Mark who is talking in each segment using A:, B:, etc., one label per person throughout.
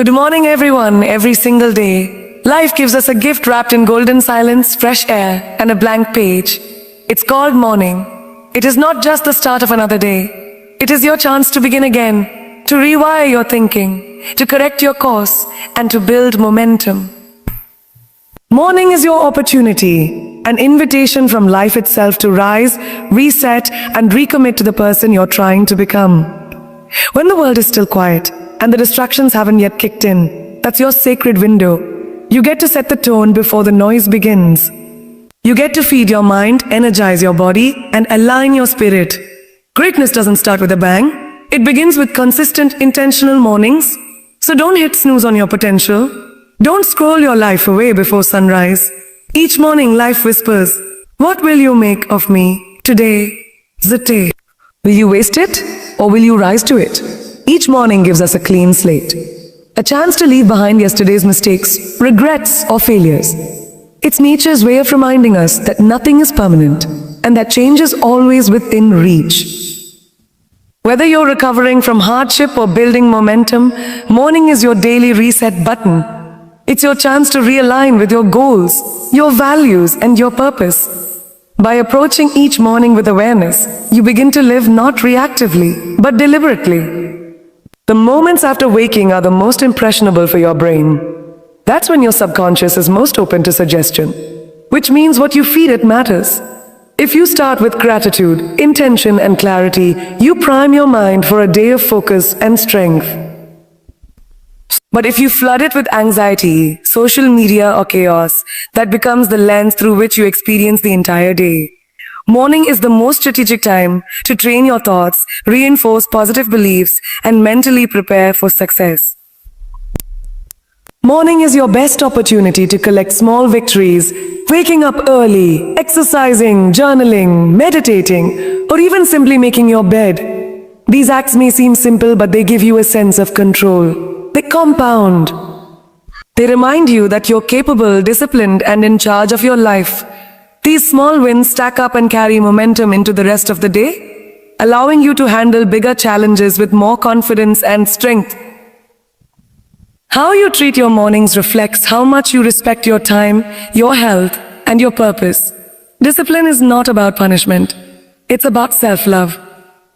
A: Good morning, everyone, every single day. Life gives us a gift wrapped in golden silence, fresh air, and a blank page. It's called morning. It is not just the start of another day. It is your chance to begin again, to rewire your thinking, to correct your course, and to build momentum. Morning is your opportunity, an invitation from life itself to rise, reset, and recommit to the person you're trying to become. When the world is still quiet, and the distractions haven't yet kicked in, that's your sacred window. You get to set the tone before the noise begins. You get to feed your mind, energize your body, and align your spirit. Greatness doesn't start with a bang. It begins with consistent, intentional mornings. So don't hit snooze on your potential. Don't scroll your life away before sunrise. Each morning life whispers, "What will you make of me today, today?" Will you waste it, or will you rise to it? Each morning gives us a clean slate, a chance to leave behind yesterday's mistakes, regrets, or failures. It's nature's way of reminding us that nothing is permanent and that change is always within reach. Whether you're recovering from hardship or building momentum, morning is your daily reset button. It's your chance to realign with your goals, your values, and your purpose. By approaching each morning with awareness, you begin to live not reactively, but deliberately. The moments after waking are the most impressionable for your brain. That's when your subconscious is most open to suggestion, which means what you feed it matters. If you start with gratitude, intention, and clarity, you prime your mind for a day of focus and strength. But if you flood it with anxiety, social media, or chaos, that becomes the lens through which you experience the entire day. Morning is the most strategic time to train your thoughts, reinforce positive beliefs, and mentally prepare for success. Morning is your best opportunity to collect small victories, waking up early, exercising, journaling, meditating, or even simply making your bed. These acts may seem simple, but they give you a sense of control. They compound. They remind you that you're capable, disciplined, and in charge of your life. These small wins stack up and carry momentum into the rest of the day, allowing you to handle bigger challenges with more confidence and strength. How you treat your mornings reflects how much you respect your time, your health, and your purpose. Discipline is not about punishment. It's about self-love.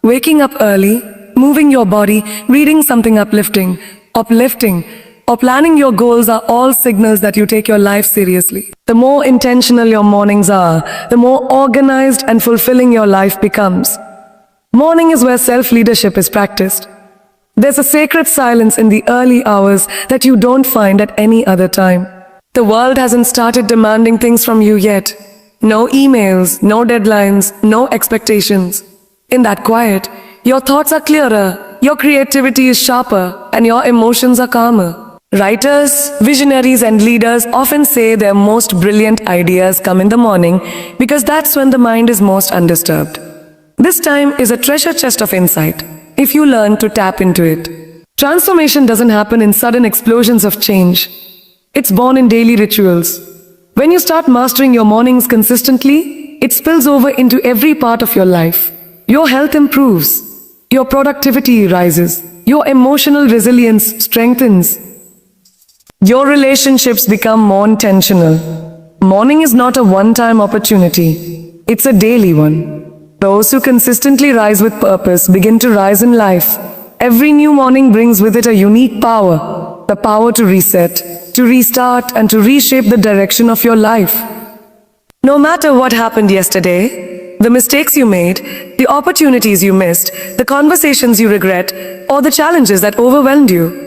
A: Waking up early, moving your body, reading something uplifting, or planning your goals are all signals that you take your life seriously. The more intentional your mornings are, the more organized and fulfilling your life becomes. Morning is where self-leadership is practiced. There's a sacred silence in the early hours that you don't find at any other time. The world hasn't started demanding things from you yet. No emails, no deadlines, no expectations. In that quiet, your thoughts are clearer, your creativity is sharper, and your emotions are calmer. Writers, visionaries, and leaders often say their most brilliant ideas come in the morning because that's when the mind is most undisturbed. This time is a treasure chest of insight, if you learn to tap into it. Transformation doesn't happen in sudden explosions of change. It's born in daily rituals. When you start mastering your mornings consistently, it spills over into every part of your life. Your health improves. Your productivity rises. Your emotional resilience strengthens. Your relationships become more intentional. Morning is not a one-time opportunity. It's a daily one. Those who consistently rise with purpose begin to rise in life. Every new morning brings with it a unique power. The power to reset, to restart, and to reshape the direction of your life. No matter what happened yesterday, the mistakes you made, the opportunities you missed, the conversations you regret, or the challenges that overwhelmed you,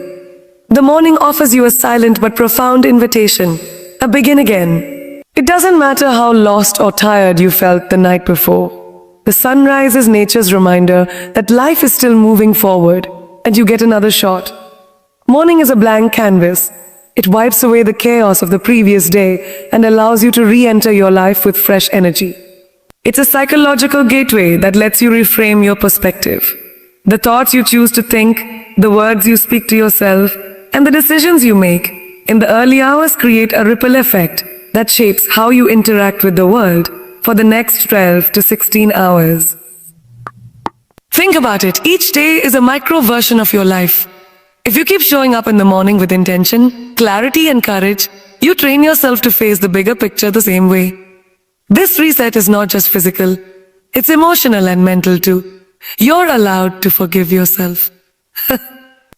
A: the morning offers you a silent but profound invitation, a begin again. It doesn't matter how lost or tired you felt the night before. The sunrise is nature's reminder that life is still moving forward, and you get another shot. Morning is a blank canvas. It wipes away the chaos of the previous day and allows you to re-enter your life with fresh energy. It's a psychological gateway that lets you reframe your perspective. The thoughts you choose to think, the words you speak to yourself, and the decisions you make in the early hours create a ripple effect that shapes how you interact with the world for the next 12 to 16 hours. Think about it. Each day is a micro version of your life. If you keep showing up in the morning with intention, clarity and courage, you train yourself to face the bigger picture the same way. This reset is not just physical, it's emotional and mental too. You're allowed to forgive yourself.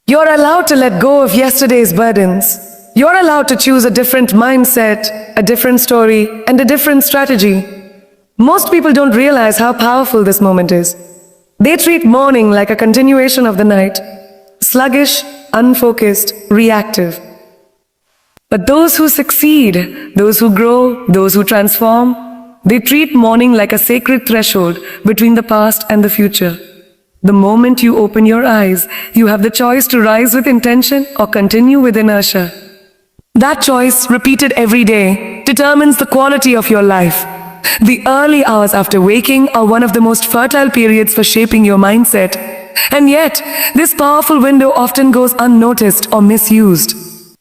A: You're allowed to let go of yesterday's burdens. You're allowed to choose a different mindset, a different story, and a different strategy. Most people don't realize how powerful this moment is. They treat morning like a continuation of the night, sluggish, unfocused, reactive. But those who succeed, those who grow, those who transform, they treat morning like a sacred threshold between the past and the future. The moment you open your eyes, you have the choice to rise with intention or continue with inertia. That choice, repeated every day, determines the quality of your life. The early hours after waking are one of the most fertile periods for shaping your mindset. And yet, this powerful window often goes unnoticed or misused.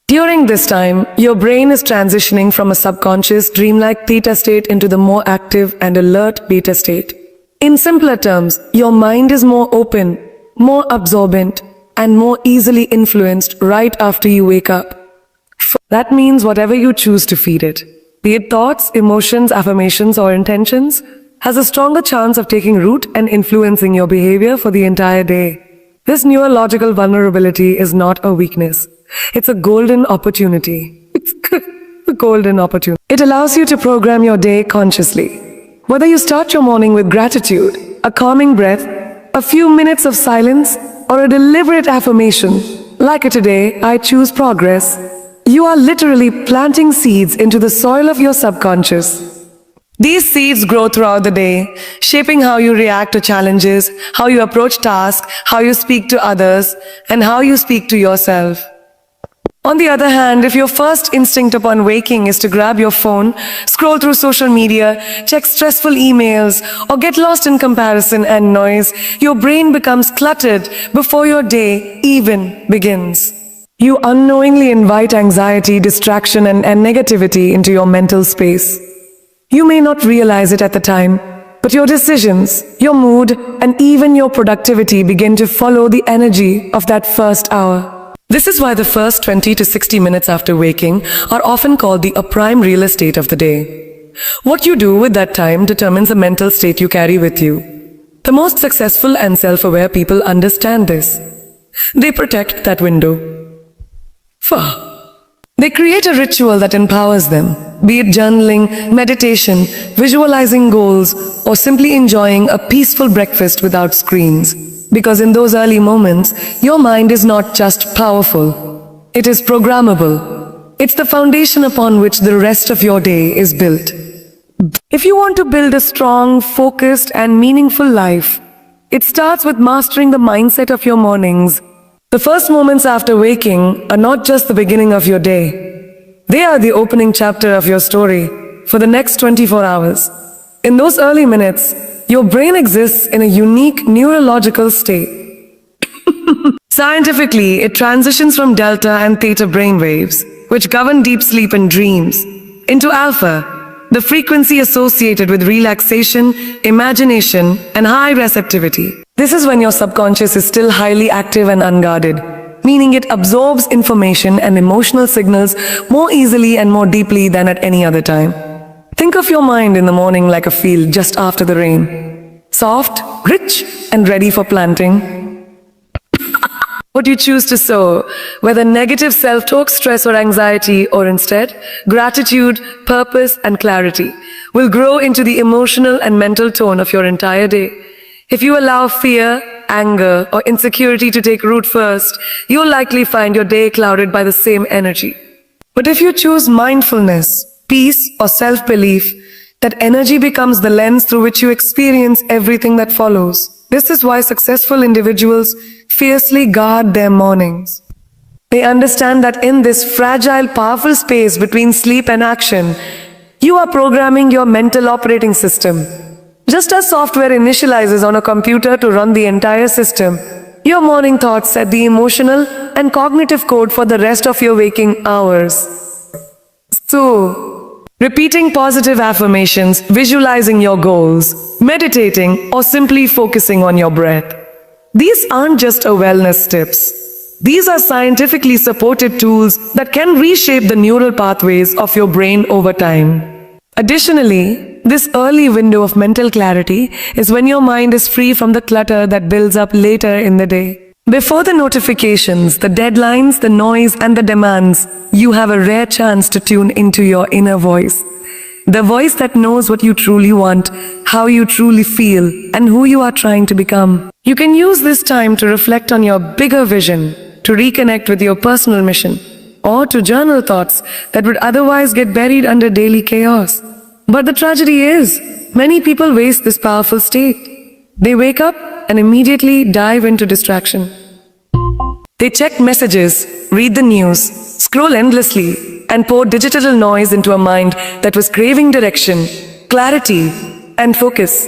A: During this time, your brain is transitioning from a subconscious, dreamlike theta state into the more active and alert beta state. In simpler terms, your mind is more open, more absorbent, and more easily influenced right after you wake up. That means whatever you choose to feed it, be it thoughts, emotions, affirmations, or intentions, has a stronger chance of taking root and influencing your behavior for the entire day. This neurological vulnerability is not a weakness. It's a golden opportunity. It's a golden opportunity. It allows you to program your day consciously. Whether you start your morning with gratitude, a calming breath, a few minutes of silence, or a deliberate affirmation, like today, I choose progress, you are literally planting seeds into the soil of your subconscious. These seeds grow throughout the day, shaping how you react to challenges, how you approach tasks, how you speak to others, and how you speak to yourself. On the other hand, if your first instinct upon waking is to grab your phone, scroll through social media, check stressful emails, or get lost in comparison and noise, your brain becomes cluttered before your day even begins. You unknowingly invite anxiety, distraction, and negativity into your mental space. You may not realize it at the time, but your decisions, your mood, and even your productivity begin to follow the energy of that first hour. This is why the first 20 to 60 minutes after waking are often called the prime real estate of the day. What you do with that time determines the mental state you carry with you. The most successful and self-aware people understand this. They protect that window. They create a ritual that empowers them, be it journaling, meditation, visualizing goals, or simply enjoying a peaceful breakfast without screens. Because in those early moments, your mind is not just powerful, it is programmable. It's the foundation upon which the rest of your day is built. If you want to build a strong, focused, and meaningful life, it starts with mastering the mindset of your mornings. The first moments after waking are not just the beginning of your day. They are the opening chapter of your story for the next 24 hours. In those early minutes, your brain exists in a unique neurological state. Scientifically, it transitions from delta and theta brainwaves, which govern deep sleep and dreams, into alpha, the frequency associated with relaxation, imagination, and high receptivity. This is when your subconscious is still highly active and unguarded, meaning it absorbs information and emotional signals more easily and more deeply than at any other time. Think of your mind in the morning like a field just after the rain. Soft, rich, and ready for planting. What you choose to sow, whether negative self-talk, stress, or anxiety, or instead, gratitude, purpose, and clarity, will grow into the emotional and mental tone of your entire day. If you allow fear, anger, or insecurity to take root first, you'll likely find your day clouded by the same energy. But if you choose mindfulness, peace, or self-belief, that energy becomes the lens through which you experience everything that follows. This is why successful individuals fiercely guard their mornings. They understand that in this fragile, powerful space between sleep and action, you are programming your mental operating system. Just as software initializes on a computer to run the entire system, your morning thoughts set the emotional and cognitive code for the rest of your waking hours. So, repeating positive affirmations, visualizing your goals, meditating, or simply focusing on your breath. These aren't just a wellness tips. These are scientifically supported tools that can reshape the neural pathways of your brain over time. Additionally, this early window of mental clarity is when your mind is free from the clutter that builds up later in the day. Before the notifications, the deadlines, the noise, and the demands, you have a rare chance to tune into your inner voice. The voice that knows what you truly want, how you truly feel, and who you are trying to become. You can use this time to reflect on your bigger vision, to reconnect with your personal mission, or to journal thoughts that would otherwise get buried under daily chaos. But the tragedy is, many people waste this powerful state. They wake up and immediately dive into distraction. They check messages, read the news, scroll endlessly, and pour digital noise into a mind that was craving direction, clarity, and focus.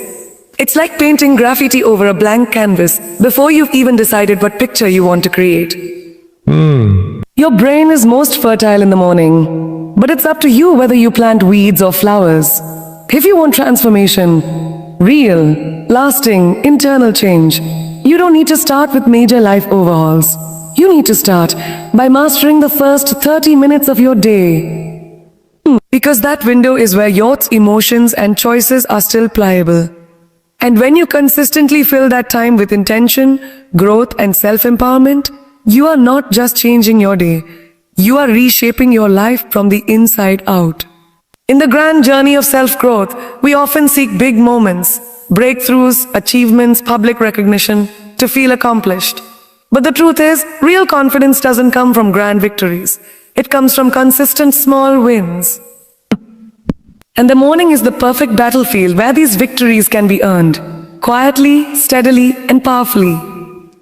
A: It's like painting graffiti over a blank canvas before you've even decided what picture you want to create. Your brain is most fertile in the morning, but it's up to you whether you plant weeds or flowers. If you want transformation, real, lasting, internal change, you don't need to start with major life overhauls. You need to start by mastering the first 30 minutes of your day. Because that window is where your emotions and choices are still pliable. And when you consistently fill that time with intention, growth, and self-empowerment, you are not just changing your day. You are reshaping your life from the inside out. In the grand journey of self-growth, we often seek big moments, breakthroughs, achievements, public recognition, to feel accomplished. But the truth is, real confidence doesn't come from grand victories. It comes from consistent small wins. And the morning is the perfect battlefield where these victories can be earned, quietly, steadily, and powerfully.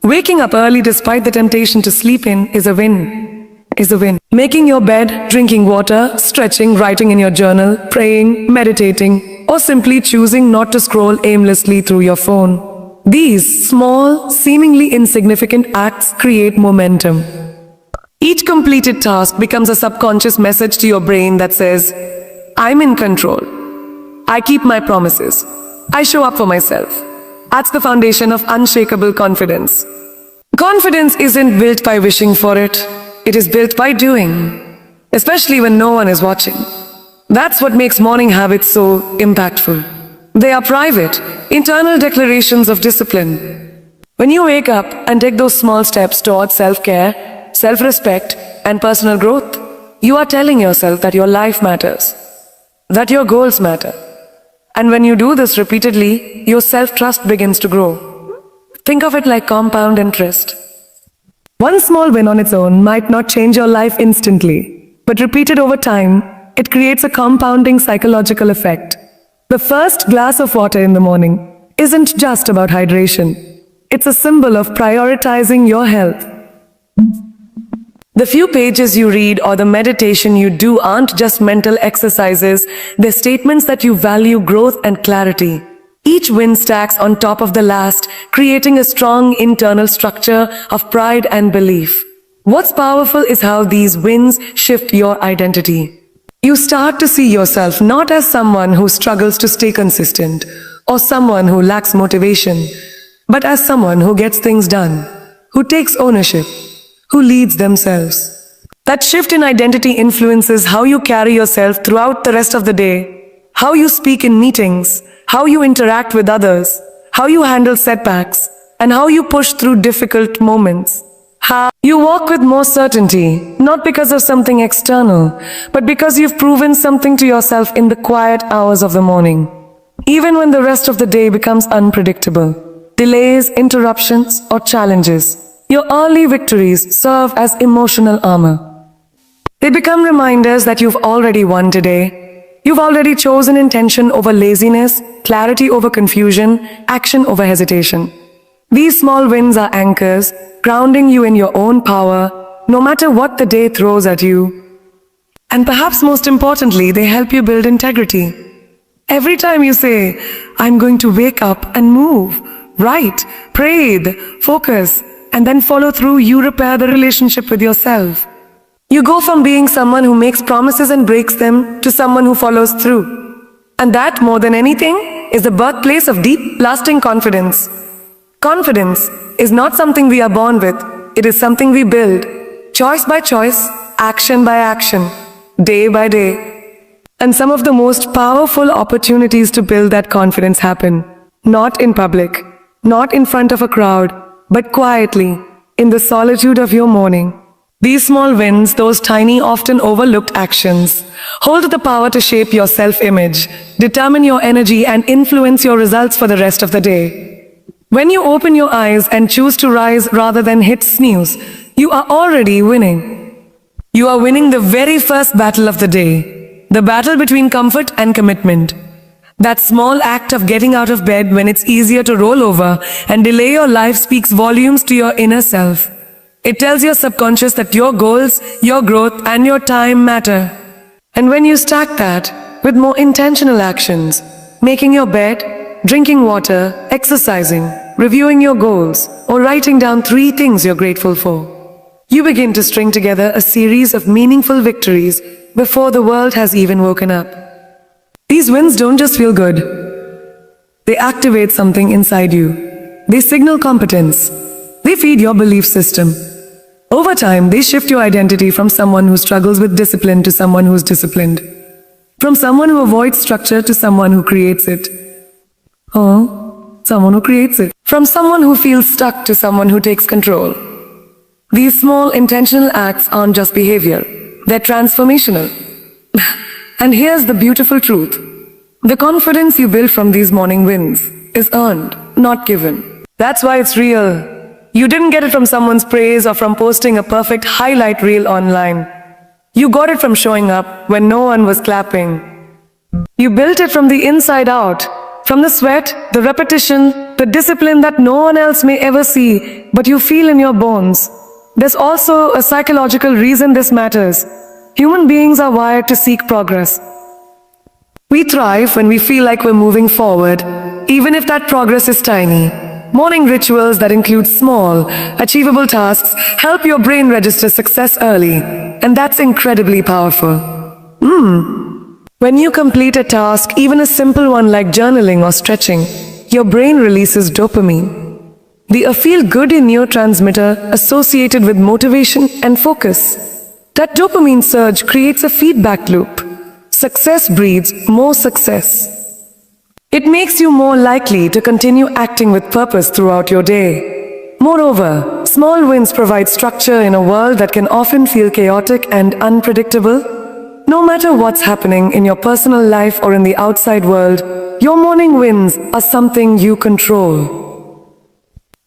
A: Waking up early despite the temptation to sleep in is a win. Making your bed, drinking water, stretching, writing in your journal, praying, meditating, or simply choosing not to scroll aimlessly through your phone. These small, seemingly insignificant acts create momentum. Each completed task becomes a subconscious message to your brain that says, I'm in control. I keep my promises. I show up for myself. That's the foundation of unshakable confidence. Confidence isn't built by wishing for it. It is built by doing, especially when no one is watching. That's what makes morning habits so impactful. They are private, internal declarations of discipline. When you wake up and take those small steps towards self-care, self-respect, and personal growth, you are telling yourself that your life matters, that your goals matter. And when you do this repeatedly, your self-trust begins to grow. Think of it like compound interest. One small win on its own might not change your life instantly, but repeated over time, it creates a compounding psychological effect. The first glass of water in the morning isn't just about hydration. It's a symbol of prioritizing your health. The few pages you read or the meditation you do aren't just mental exercises, they're statements that you value growth and clarity. Each win stacks on top of the last, creating a strong internal structure of pride and belief. What's powerful is how these wins shift your identity. You start to see yourself not as someone who struggles to stay consistent or someone who lacks motivation, but as someone who gets things done, who takes ownership, who leads themselves. That shift in identity influences how you carry yourself throughout the rest of the day, how you speak in meetings, how you interact with others, how you handle setbacks, and how you push through difficult moments. How you walk with more certainty, not because of something external, but because you've proven something to yourself in the quiet hours of the morning. Even when the rest of the day becomes unpredictable, delays, interruptions, or challenges, your early victories serve as emotional armor. They become reminders that you've already won today. You've already chosen intention over laziness, clarity over confusion, action over hesitation. These small wins are anchors, grounding you in your own power, no matter what the day throws at you. And perhaps most importantly, they help you build integrity. Every time you say, I'm going to wake up and move, write, breathe, focus, and then follow through, you repair the relationship with yourself. You go from being someone who makes promises and breaks them to someone who follows through. And that, more than anything, is the birthplace of deep, lasting confidence. Confidence is not something we are born with, It is something we build, choice by choice, action by action, day by day. And some of the most powerful opportunities to build that confidence happen, not in public, not in front of a crowd, but quietly, in the solitude of your morning. These small wins, those tiny, often overlooked actions, hold the power to shape your self-image, determine your energy, and influence your results for the rest of the day. When you open your eyes and choose to rise rather than hit snooze, you are already winning. You are winning the very first battle of the day, the battle between comfort and commitment. That small act of getting out of bed when it's easier to roll over and delay your life speaks volumes to your inner self. It tells your subconscious that your goals, your growth, and your time matter. And when you stack that with more intentional actions, making your bed, drinking water, exercising, reviewing your goals, or writing down 3 things you're grateful for, you begin to string together a series of meaningful victories before the world has even woken up. These wins don't just feel good. They activate something inside you. They signal competence. They feed your belief system. Over time, they shift your identity from someone who struggles with discipline to someone who's disciplined. From someone who avoids structure to someone who creates it. Someone who creates it. From someone who feels stuck to someone who takes control. These small intentional acts aren't just behavior. They're transformational. And here's the beautiful truth. The confidence you build from these morning wins is earned, not given. That's why it's real. You didn't get it from someone's praise or from posting a perfect highlight reel online. You got it from showing up when no one was clapping. You built it from the inside out, from the sweat, the repetition, the discipline that no one else may ever see, but you feel in your bones. There's also a psychological reason this matters. Human beings are wired to seek progress. We thrive when we feel like we're moving forward, even if that progress is tiny. Morning rituals that include small, achievable tasks help your brain register success early, and that's incredibly powerful. When you complete a task, even a simple one like journaling or stretching, your brain releases dopamine, the feel-good neurotransmitter associated with motivation and focus. That dopamine surge creates a feedback loop. Success breeds more success. It makes you more likely to continue acting with purpose throughout your day. Moreover, small wins provide structure in a world that can often feel chaotic and unpredictable. No matter what's happening in your personal life or in the outside world, your morning wins are something you control.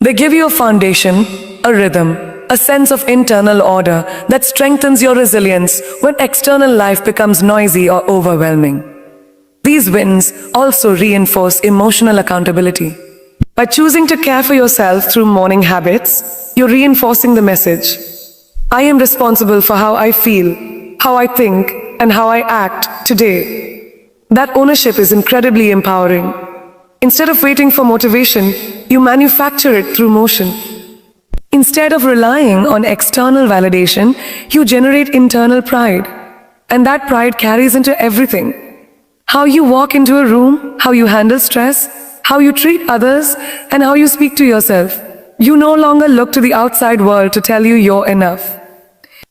A: They give you a foundation, a rhythm, a sense of internal order that strengthens your resilience when external life becomes noisy or overwhelming. These wins also reinforce emotional accountability. By choosing to care for yourself through morning habits, you're reinforcing the message. I am responsible for how I feel, how I think, and how I act today. That ownership is incredibly empowering. Instead of waiting for motivation, you manufacture it through motion. Instead of relying on external validation, you generate internal pride. And that pride carries into everything. How you walk into a room, how you handle stress, how you treat others, and how you speak to yourself. You no longer look to the outside world to tell you you're enough.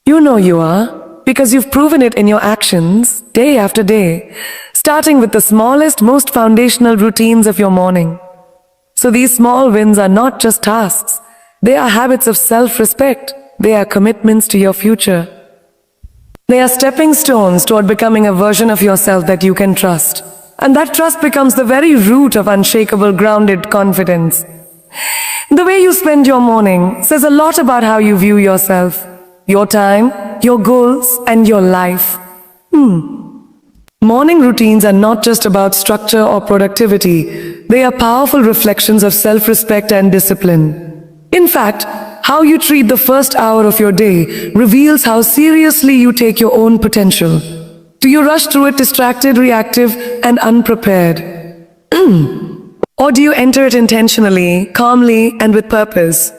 A: You know you are, because you've proven it in your actions, day after day, starting with the smallest, most foundational routines of your morning. So these small wins are not just tasks. They are habits of self-respect. They are commitments to your future. They are stepping stones toward becoming a version of yourself that you can trust. And that trust becomes the very root of unshakable, grounded confidence. The way you spend your morning says a lot about how you view yourself, your time, your goals, and your life. Morning routines are not just about structure or productivity. They are powerful reflections of self-respect and discipline. In fact, how you treat the first hour of your day reveals how seriously you take your own potential. Do you rush through it distracted, reactive, and unprepared? Or do you enter it intentionally, calmly, and with purpose?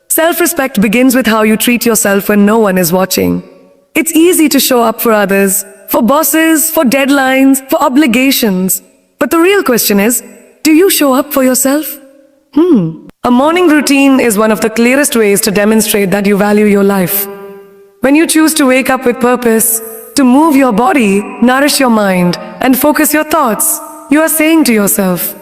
A: Self-respect begins with how you treat yourself when no one is watching. It's easy to show up for others, for bosses, for deadlines, for obligations. But the real question is, do you show up for yourself? A morning routine is one of the clearest ways to demonstrate that you value your life. When you choose to wake up with purpose, to move your body, nourish your mind, and focus your thoughts, you are saying to yourself,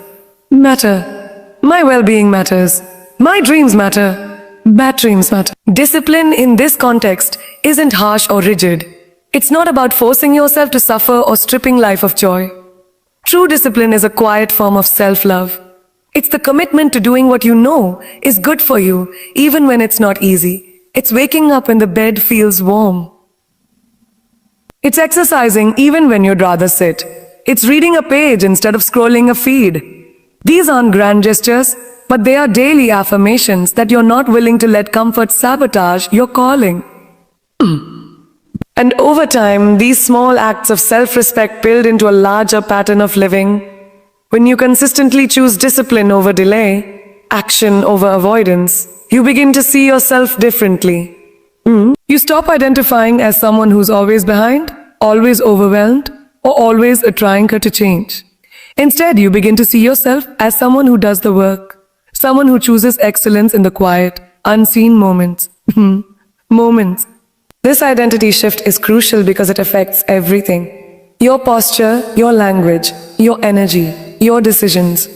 A: matter. My well-being matters. My dreams matter. Bad dreams matter. Discipline in this context isn't harsh or rigid. It's not about forcing yourself to suffer or stripping life of joy. True discipline is a quiet form of self-love. It's the commitment to doing what you know is good for you, even when it's not easy. It's waking up when the bed feels warm. It's exercising even when you'd rather sit. It's reading a page instead of scrolling a feed. These aren't grand gestures, but they are daily affirmations that you're not willing to let comfort sabotage your calling. And over time, these small acts of self-respect build into a larger pattern of living. When you consistently choose discipline over delay, action over avoidance, you begin to see yourself differently. You stop identifying as someone who's always behind, always overwhelmed, or always trying to change. Instead, you begin to see yourself as someone who does the work. Someone who chooses excellence in the quiet, unseen moments. Moments. This identity shift is crucial because it affects everything. Your posture, your language, your energy, your decisions.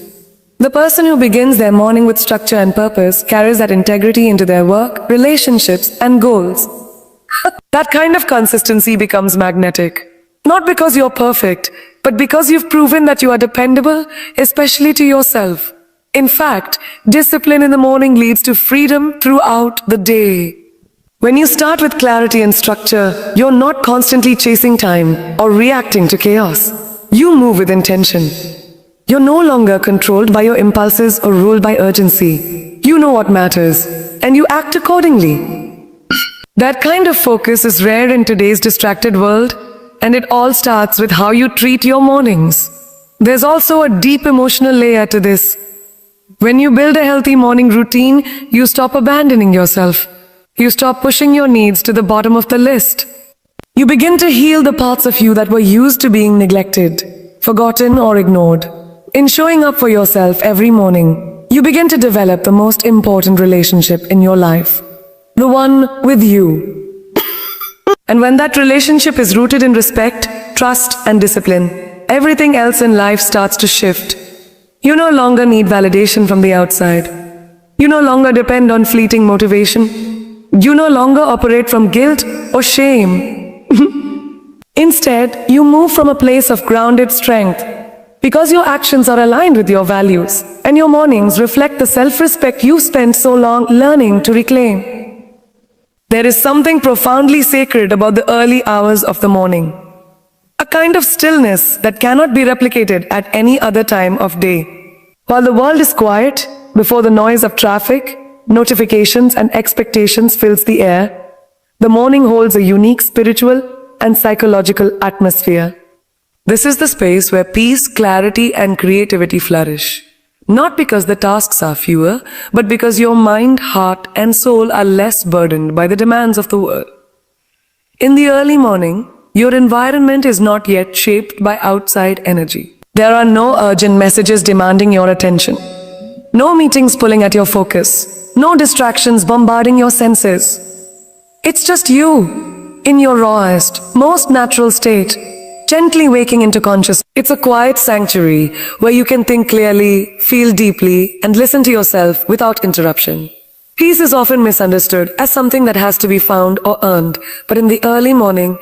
A: The person who begins their morning with structure and purpose carries that integrity into their work, relationships, and goals. That kind of consistency becomes magnetic. Not because you're perfect, but because you've proven that you are dependable, especially to yourself. In fact, discipline in the morning leads to freedom throughout the day. When you start with clarity and structure, you're not constantly chasing time or reacting to chaos. You move with intention. You're no longer controlled by your impulses or ruled by urgency. You know what matters, and you act accordingly. That kind of focus is rare in today's distracted world, and it all starts with how you treat your mornings. There's also a deep emotional layer to this. When you build a healthy morning routine, you stop abandoning yourself. You stop pushing your needs to the bottom of the list. You begin to heal the parts of you that were used to being neglected, forgotten, or ignored. In showing up for yourself every morning, you begin to develop the most important relationship in your life. The one with you. And when that relationship is rooted in respect, trust, and discipline, everything else in life starts to shift. You no longer need validation from the outside. You no longer depend on fleeting motivation. You no longer operate from guilt or shame. Instead, you move from a place of grounded strength because your actions are aligned with your values and your mornings reflect the self-respect you spent so long learning to reclaim. There is something profoundly sacred about the early hours of the morning. A kind of stillness that cannot be replicated at any other time of day. While the world is quiet, before the noise of traffic, notifications, and expectations fills the air, the morning holds a unique spiritual and psychological atmosphere. This is the space where peace, clarity, and creativity flourish. Not because the tasks are fewer, but because your mind, heart, and soul are less burdened by the demands of the world. In the early morning, your environment is not yet shaped by outside energy. There are no urgent messages demanding your attention. No meetings pulling at your focus. No distractions bombarding your senses. It's just you, in your rawest, most natural state, gently waking into consciousness. It's a quiet sanctuary where you can think clearly, feel deeply, and listen to yourself without interruption. Peace is often misunderstood as something that has to be found or earned, but in the early morning,